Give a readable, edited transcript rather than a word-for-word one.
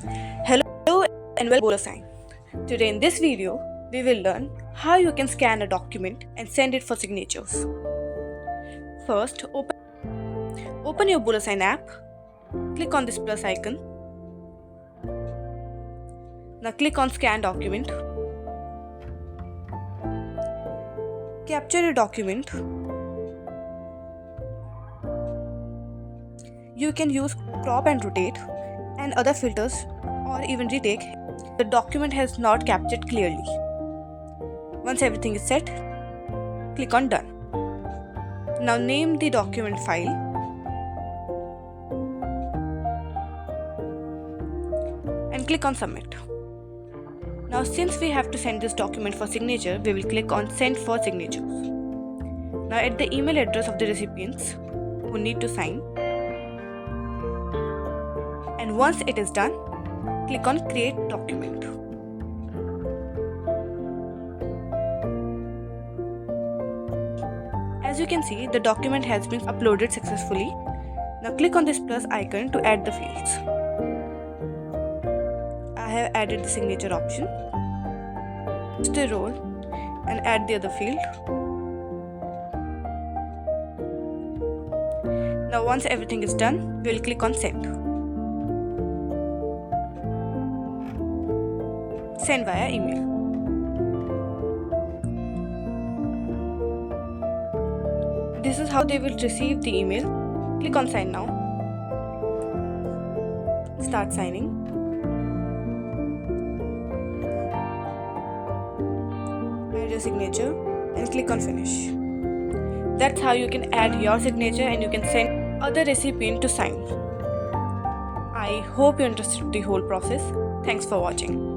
Hello and welcome to Bolosign. Today in this video, we will learn how you can scan a document and send it for signatures. First, open your Bolosign app, click on this plus icon. Now click on scan document. Capture your document. You can use crop and rotate and other filters or even retake. The document has not captured clearly. Once everything is set, click on done. Now name the document file and click on submit. Now since we have to send this document for signature, we will click on send for signatures. Now add the email address of the recipients who need to sign. And once it is done, click on create document. As you can see, the document has been uploaded successfully. Now click on this plus icon to add the fields. I have added the signature option. Choose the role and add the other field. Now once everything is done, we will click on send. Send via email. This is how they will receive the email. Click on sign now. Start signing. Add your signature and click on finish. That's how you can add your signature and you can send other recipient to sign. I hope you understood the whole process. Thanks for watching.